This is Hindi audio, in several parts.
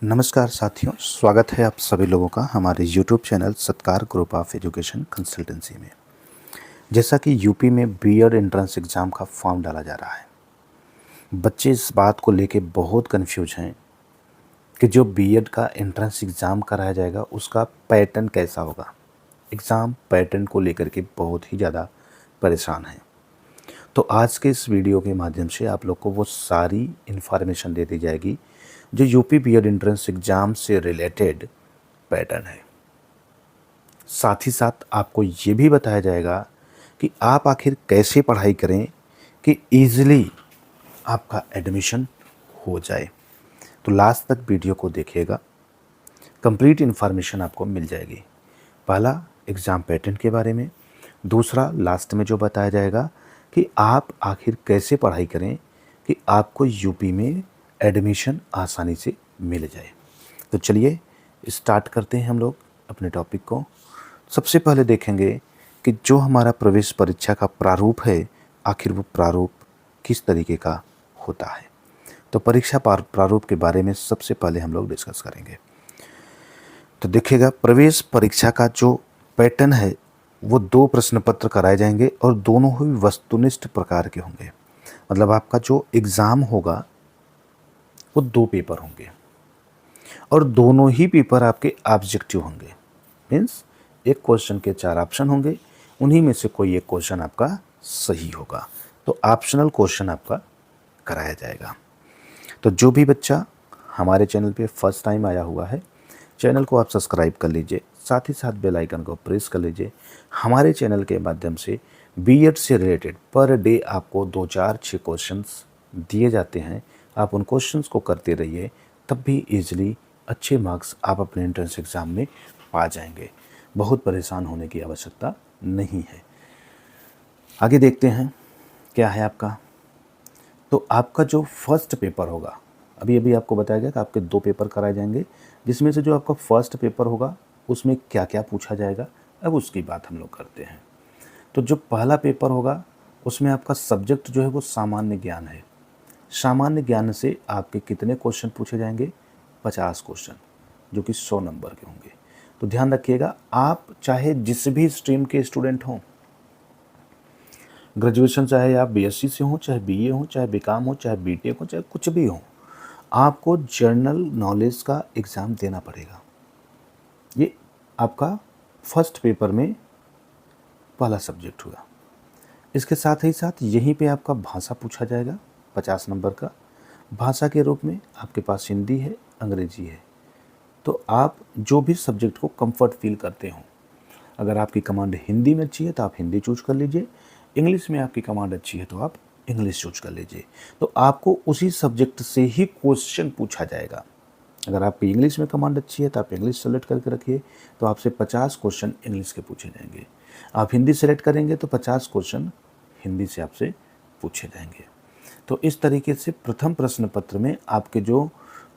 नमस्कार साथियों, स्वागत है आप सभी लोगों का हमारे YouTube चैनल सत्कार ग्रुप ऑफ एजुकेशन कंसल्टेंसी में। जैसा कि यूपी में बीएड एंट्रेंस एग्ज़ाम का फॉर्म डाला जा रहा है, बच्चे इस बात को लेके बहुत कंफ्यूज हैं कि जो बीएड का एंट्रेंस एग्ज़ाम कराया जाएगा उसका पैटर्न कैसा होगा। एग्ज़ाम पैटर्न को लेकर के बहुत ही ज़्यादा परेशान हैं। तो आज के इस वीडियो के माध्यम से आप लोग को वो सारी इन्फॉर्मेशन दे दी जाएगी जो यूपी बीएड एंट्रेंस एग्ज़ाम से रिलेटेड पैटर्न है। साथ ही साथ आपको ये भी बताया जाएगा कि आप आखिर कैसे पढ़ाई करें कि ईज़िली आपका एडमिशन हो जाए। तो लास्ट तक वीडियो को देखिएगा, कंप्लीट इन्फॉर्मेशन आपको मिल जाएगी। पहला एग्ज़ाम पैटर्न के बारे में, दूसरा लास्ट में जो बताया जाएगा कि आप आखिर कैसे पढ़ाई करें कि आपको यूपी में एडमिशन आसानी से मिल जाए। तो चलिए स्टार्ट करते हैं हम लोग अपने टॉपिक को। सबसे पहले देखेंगे कि जो हमारा प्रवेश परीक्षा का प्रारूप है, आखिर वो प्रारूप किस तरीके का होता है। तो परीक्षा प्रारूप के बारे में सबसे पहले हम लोग डिस्कस करेंगे। तो देखिएगा, प्रवेश परीक्षा का जो पैटर्न है वो 2 प्रश्न पत्र कराए जाएंगे और दोनों ही वस्तुनिष्ठ प्रकार के होंगे। मतलब आपका जो एग्ज़ाम होगा वो 2 पेपर होंगे और दोनों ही पेपर आपके ऑब्जेक्टिव होंगे। मीन्स एक क्वेश्चन के 4 ऑप्शन होंगे, उन्हीं में से कोई एक क्वेश्चन आपका सही होगा। तो ऑप्शनल क्वेश्चन आपका कराया जाएगा। तो जो भी बच्चा हमारे चैनल पे फर्स्ट टाइम आया हुआ है, चैनल को आप सब्सक्राइब कर लीजिए, साथ ही साथ बेल आइकन को प्रेस कर लीजिए। हमारे चैनल के माध्यम से बीएड से रिलेटेड पर डे आपको 2, 4, 6 क्वेश्चंस दिए जाते हैं। आप उन क्वेश्चंस को करते रहिए, तब भी ईजिली अच्छे मार्क्स आप अपने एंट्रेंस एग्ज़ाम में पा जाएंगे। बहुत परेशान होने की आवश्यकता नहीं है। आगे देखते हैं क्या है आपका। तो आपका जो फर्स्ट पेपर होगा, अभी अभी आपको बताया गया कि आपके 2 पेपर कराए जाएंगे, जिसमें से जो आपका फर्स्ट पेपर होगा उसमें क्या क्या पूछा जाएगा, अब उसकी बात हम लोग करते हैं। तो जो पहला पेपर होगा उसमें आपका सब्जेक्ट जो है वो सामान्य ज्ञान है। सामान्य ज्ञान से आपके कितने क्वेश्चन पूछे जाएंगे? 50 क्वेश्चन, जो कि 100 नंबर के होंगे। तो ध्यान रखिएगा, आप चाहे जिस भी स्ट्रीम के स्टूडेंट हों, ग्रेजुएशन चाहे आप बीएससी से हों, चाहे बीए हो, चाहे बीकॉम हो, चाहे बीटेक हो, चाहे कुछ भी हो, आपको जनरल नॉलेज का एग्ज़ाम देना पड़ेगा। ये आपका फर्स्ट पेपर में पहला सब्जेक्ट हुआ। इसके साथ ही साथ यहीं पे आपका भाषा पूछा जाएगा 50 नंबर का। भाषा के रूप में आपके पास हिंदी है, अंग्रेजी है। तो आप जो भी सब्जेक्ट को कंफर्ट फील करते हो, अगर आपकी कमांड हिंदी में अच्छी है तो आप हिंदी चूज कर लीजिए, इंग्लिश में आपकी कमांड अच्छी है तो आप इंग्लिश चूज कर लीजिए। तो आपको उसी सब्जेक्ट से ही क्वेश्चन पूछा जाएगा। अगर आपकी इंग्लिश में कमांड अच्छी है तो आप इंग्लिश सेलेक्ट करके रखिए, तो आपसे 50 क्वेश्चन इंग्लिश के पूछे जाएंगे। आप हिंदी सेलेक्ट करेंगे तो 50 क्वेश्चन हिंदी से आपसे पूछे जाएंगे। तो इस तरीके से प्रथम प्रश्न पत्र में आपके जो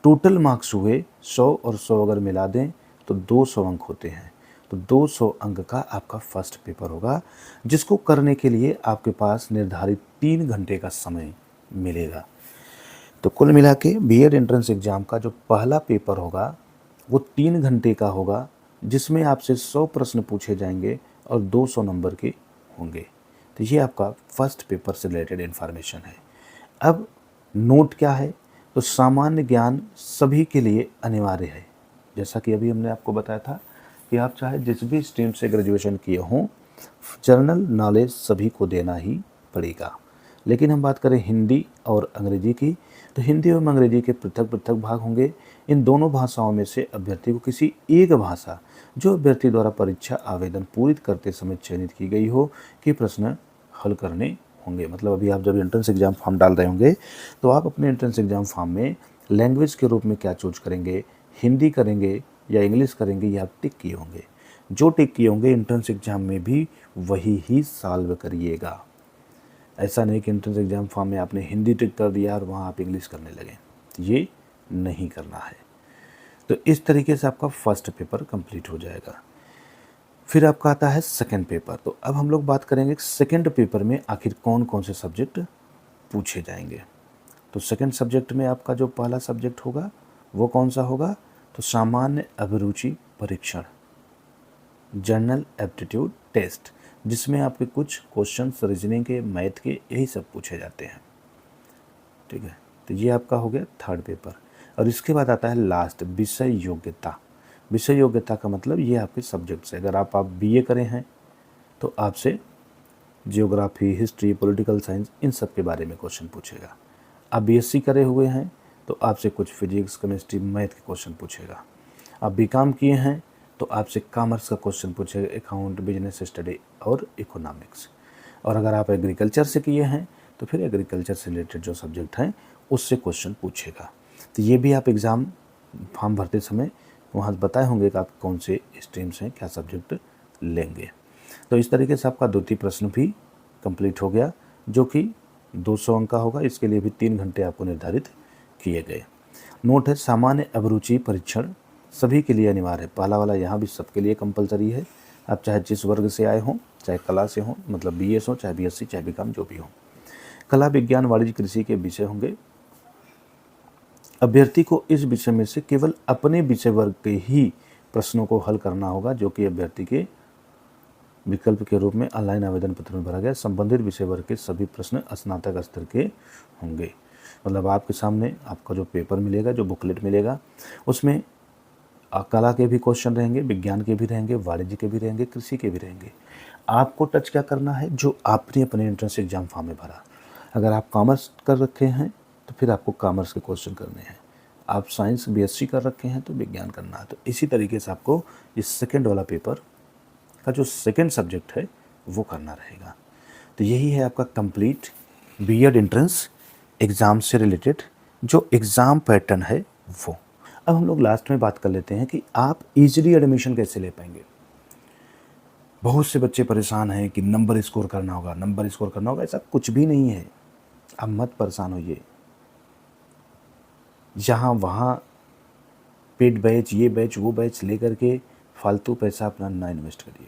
टोटल मार्क्स हुए 100 और 100 अगर मिला दें तो 200 अंक होते हैं। तो 200 अंक का आपका फर्स्ट पेपर होगा, जिसको करने के लिए आपके पास निर्धारित 3 घंटे का समय मिलेगा। तो कुल मिला के बीएड एंट्रेंस एग्ज़ाम का जो पहला पेपर होगा वो 3 घंटे का होगा, जिसमें आपसे 100 प्रश्न पूछे जाएंगे और 200 नंबर के होंगे। तो ये आपका फर्स्ट पेपर से रिलेटेड इन्फॉर्मेशन है। अब नोट क्या है? तो सामान्य ज्ञान सभी के लिए अनिवार्य है। जैसा कि अभी हमने आपको बताया था कि आप चाहे जिस भी स्ट्रीम से ग्रेजुएशन किए हों, जनरल नॉलेज सभी को देना ही पड़ेगा। लेकिन हम बात करें हिंदी और अंग्रेजी की, तो हिंदी और अंग्रेजी के पृथक पृथक भाग होंगे। इन दोनों भाषाओं में से अभ्यर्थी को किसी एक भाषा जो अभ्यर्थी द्वारा परीक्षा आवेदन पूरी करते समय चयनित की गई हो कि प्रश्न हल करने होंगे। मतलब अभी आप जब एंट्रेंस एग्ज़ाम फॉर्म डाल रहे होंगे तो आप अपने एंट्रेंस एग्ज़ाम फॉर्म में लैंग्वेज के रूप में क्या चूज करेंगे, हिंदी करेंगे या इंग्लिश करेंगे, ये आप टिक किए होंगे। जो टिक किए होंगे एंट्रेंस एग्ज़ाम में भी वही ही सॉल्व करिएगा। ऐसा नहीं कि एंट्रेंस एग्ज़ाम फॉर्म में आपने हिंदी टिक कर दिया और वहाँ आप इंग्लिश करने लगे, ये नहीं करना है। तो इस तरीके से आपका फर्स्ट पेपर कंप्लीट हो जाएगा। फिर आपका आता है सेकंड पेपर। तो अब हम लोग बात करेंगे सेकंड पेपर में आखिर कौन कौन से सब्जेक्ट पूछे जाएंगे। तो सेकंड सब्जेक्ट में आपका जो पहला सब्जेक्ट होगा वो कौन सा होगा? तो सामान्य अभिरुचि परीक्षण, जनरल एप्टीट्यूड टेस्ट, जिसमें आपके कुछ क्वेश्चन रीजनिंग के, मैथ के, यही सब पूछे जाते हैं। ठीक है, तो ये आपका हो गया थर्ड पेपर। और इसके बाद आता है लास्ट, विषय योग्यता। विषय योग्यता का मतलब ये आपके सब्जेक्ट से, अगर आप बीए करे हैं तो आपसे जियोग्राफी, हिस्ट्री, पॉलिटिकल साइंस, इन सब के बारे में क्वेश्चन पूछेगा। आप बीएससी करे हुए हैं तो आपसे कुछ फिजिक्स, केमिस्ट्री, मैथ के क्वेश्चन पूछेगा। आप बीकॉम किए हैं तो आपसे कॉमर्स का क्वेश्चन पूछेगा, अकाउंट, बिजनेस स्टडी और इकोनॉमिक्स। और अगर आप एग्रीकल्चर से किए हैं तो फिर एग्रीकल्चर से रिलेटेड जो सब्जेक्ट हैं उससे क्वेश्चन पूछेगा। तो ये भी आप एग्ज़ाम फॉर्म भरते समय वहाँ बताए होंगे कि आप कौन से स्ट्रीम्स हैं, क्या सब्जेक्ट लेंगे। तो इस तरीके से आपका द्वितीय प्रश्न भी कंप्लीट हो गया, जो कि 200 अंक का होगा। इसके लिए भी 3 घंटे आपको निर्धारित किए गए। नोट है, सामान्य अभिरुचि परीक्षण सभी के लिए अनिवार्य है। पहला वाला यहाँ भी सबके लिए कंपलसरी है। आप चाहे जिस वर्ग से आए हों, चाहे कला से हों, मतलब बीएस हो, चाहे बीएससी, चाहे बीकॉम, जो भी हो। कला, विज्ञान, वाणिज्य, कृषि के विषय होंगे। अभ्यर्थी को इस विषय में से केवल अपने विषय वर्ग के ही प्रश्नों को हल करना होगा, जो कि अभ्यर्थी के विकल्प के रूप में ऑनलाइन आवेदन पत्र में भरा गया। संबंधित विषय वर्ग के सभी प्रश्न स्नातक स्तर के होंगे। मतलब आपके सामने आपका जो पेपर मिलेगा, जो बुकलेट मिलेगा, उसमें कला के भी क्वेश्चन रहेंगे, विज्ञान के भी रहेंगे, वाणिज्य के भी रहेंगे, कृषि के भी रहेंगे। आपको टच क्या करना है, जो आपने अपने एंट्रेंस एग्जाम फॉर्म में भरा। अगर आप कॉमर्स कर रखे हैं तो फिर आपको कॉमर्स के क्वेश्चन करने हैं। आप साइंस बीएससी कर रखे हैं तो विज्ञान करना है। तो इसी तरीके से आपको इस सेकेंड वाला पेपर का जो सेकेंड सब्जेक्ट है वो करना रहेगा। तो यही है आपका कंप्लीट बीएड एंट्रेंस एग्ज़ाम से रिलेटेड जो एग्ज़ाम पैटर्न है वो। अब हम लोग लास्ट में बात कर लेते हैं कि आप इजीली एडमिशन कैसे ले पाएंगे। बहुत से बच्चे परेशान हैं कि नंबर स्कोर करना होगा, नंबर स्कोर करना होगा। ऐसा कुछ भी नहीं है, आप मत परेशान होइए। जहाँ वहाँ पेड बैच, ये बैच, वो बैच लेकर के फालतू पैसा अपना ना इन्वेस्ट करिए।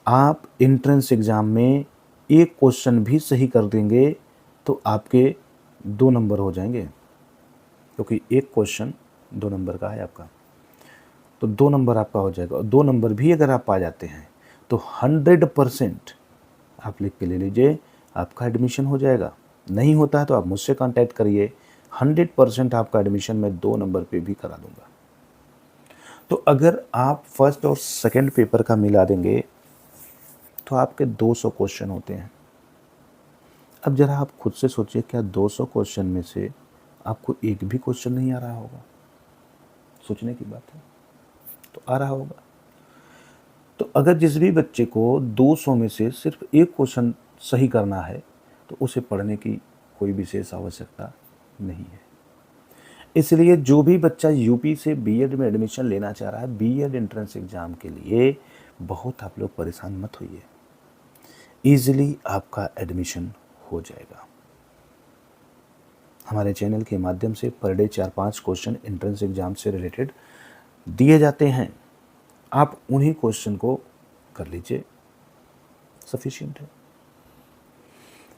आप एंट्रेंस एग्ज़ाम में एक क्वेश्चन भी सही कर देंगे तो आपके 2 नंबर हो जाएंगे, क्योंकि एक क्वेश्चन 2 नंबर का है आपका, तो 2 नंबर आपका हो जाएगा। और 2 नंबर भी अगर आप पा जाते हैं तो 100% आप लिख के ले लीजिए, आपका एडमिशन हो जाएगा। नहीं होता है तो आप मुझसे कांटेक्ट करिए, 100% आपका एडमिशन मैं 2 नंबर पे भी करा दूंगा। तो अगर आप फर्स्ट और सेकंड पेपर का मिला देंगे तो आपके 200 क्वेश्चन होते हैं। अब जरा आप खुद से सोचिए, क्या 200 क्वेश्चन में से आपको एक भी क्वेश्चन नहीं आ रहा होगा? सोचने की बात है, तो आ रहा होगा। तो अगर जिस भी बच्चे को 200 में से सिर्फ एक क्वेश्चन सही करना है तो उसे पढ़ने की कोई विशेष आवश्यकता नहीं है। इसलिए जो भी बच्चा यूपी से बीएड में एडमिशन लेना चाह रहा है बीएड एंट्रेंस एग्ज़ाम के लिए, बहुत आप लोग परेशान मत होइए, ईजिली आपका एडमिशन हो जाएगा। हमारे चैनल के माध्यम से per day 4-5 question entrance exam से रिलेटेड दिए जाते हैं। आप उन्हीं क्वेश्चन को कर लीजिए, सफिशिएंट है।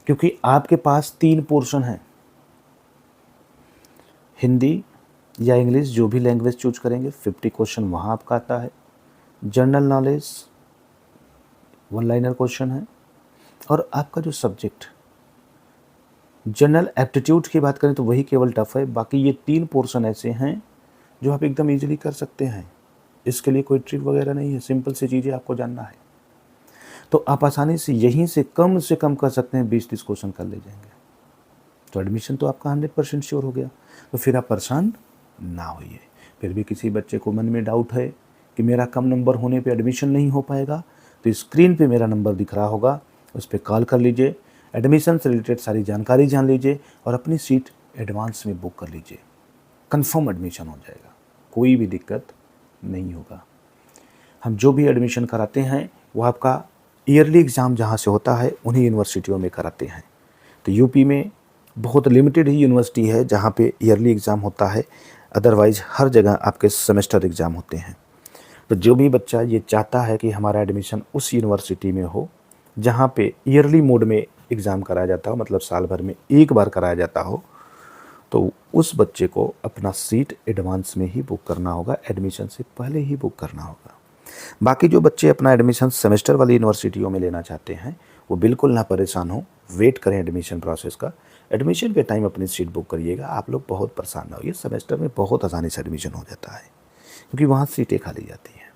क्योंकि आपके पास 3 पोर्शन हैं, हिंदी या इंग्लिश, जो भी लैंग्वेज चूज करेंगे 50 क्वेश्चन वहाँ आपका आता है। जनरल नॉलेज 1 लाइनर क्वेश्चन है। और आपका जो सब्जेक्ट जनरल एप्टीट्यूड की बात करें तो वही केवल टफ है। बाकी ये 3 पोर्शन ऐसे हैं जो आप एकदम इजीली कर सकते हैं। इसके लिए कोई ट्रिक वगैरह नहीं है, सिंपल सी चीज़ें आपको जानना है। तो आप आसानी से यहीं से कम कर सकते हैं, 20-30 क्वेश्चन कर ले जाएंगे तो एडमिशन तो आपका 100% श्योर हो गया। तो फिर आप परेशान ना होइए। फिर भी किसी बच्चे को मन में डाउट है कि मेरा कम नंबर होने पे एडमिशन नहीं हो पाएगा, तो स्क्रीन पे मेरा नंबर दिख रहा होगा, उस पर कॉल कर लीजिए, एडमिशन से रिलेटेड सारी जानकारी जान लीजिए और अपनी सीट एडवांस में बुक कर लीजिए। कंफर्म एडमिशन हो जाएगा, कोई भी दिक्कत नहीं होगा। हम जो भी एडमिशन कराते हैं वो आपका ईयरली एग्ज़ाम जहाँ से होता है उन्हीं यूनिवर्सिटियों में कराते हैं। तो यूपी में बहुत लिमिटेड ही यूनिवर्सिटी है जहाँ पे ईयरली एग्ज़ाम होता है, अदरवाइज़ हर जगह आपके सेमेस्टर एग्ज़ाम होते हैं। तो जो भी बच्चा ये चाहता है कि हमारा एडमिशन उस यूनिवर्सिटी में हो जहाँ पे ईयरली मोड में एग्ज़ाम कराया जाता हो, मतलब साल भर में एक बार कराया जाता हो, तो उस बच्चे को अपना सीट एडवांस में ही बुक करना होगा, एडमिशन से पहले ही बुक करना होगा। बाकी जो बच्चे अपना एडमिशन सेमेस्टर वाली यूनिवर्सिटियों में लेना चाहते हैं वो बिल्कुल ना परेशान हो, वेट करें एडमिशन प्रोसेस का। एडमिशन के टाइम अपनी सीट बुक करिएगा, आप लोग बहुत परेशान ना होइए। सेमेस्टर में बहुत आसानी से एडमिशन हो जाता है क्योंकि वहाँ सीटें खाली जाती हैं।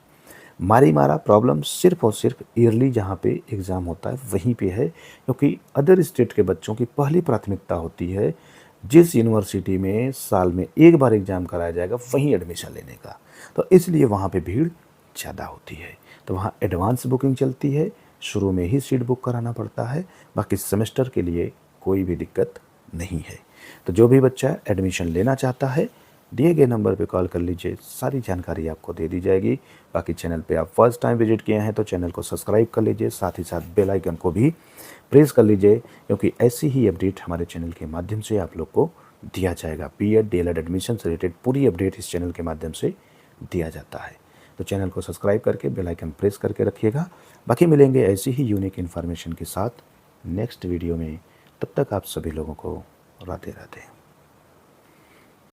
मारी मारा प्रॉब्लम सिर्फ और सिर्फ ईयरली जहाँ पे एग्ज़ाम होता है वहीं पे है, क्योंकि अदर स्टेट के बच्चों की पहली प्राथमिकता होती है जिस यूनिवर्सिटी में साल में एक बार एग्ज़ाम कराया जाएगा वहीं एडमिशन लेने का। तो इसलिए वहाँ पे भीड़ ज़्यादा होती है, तो वहाँ एडवांस बुकिंग चलती है, शुरू में ही सीट बुक कराना पड़ता है। बाकी सेमेस्टर के लिए कोई भी दिक्कत नहीं है। तो जो भी बच्चा एडमिशन लेना चाहता है दिए गए नंबर पे कॉल कर लीजिए, सारी जानकारी आपको दे दी जाएगी। बाकी चैनल पे आप फर्स्ट टाइम विजिट किए हैं तो चैनल को सब्सक्राइब कर लीजिए, साथ ही साथ बेल आइकन को भी प्रेस कर लीजिए, क्योंकि ऐसी ही अपडेट हमारे चैनल के माध्यम से आप लोग को दिया जाएगा। बीएड डीएलएड एडमिशन से रिलेटेड पूरी अपडेट इस चैनल के माध्यम से दिया जाता है। तो चैनल को सब्सक्राइब करके बेल आइकन प्रेस करके रखिएगा। बाकी मिलेंगे ऐसी ही यूनिक इन्फॉर्मेशन के साथ नेक्स्ट वीडियो में। तब तक आप सभी लोगों को राधे राधे।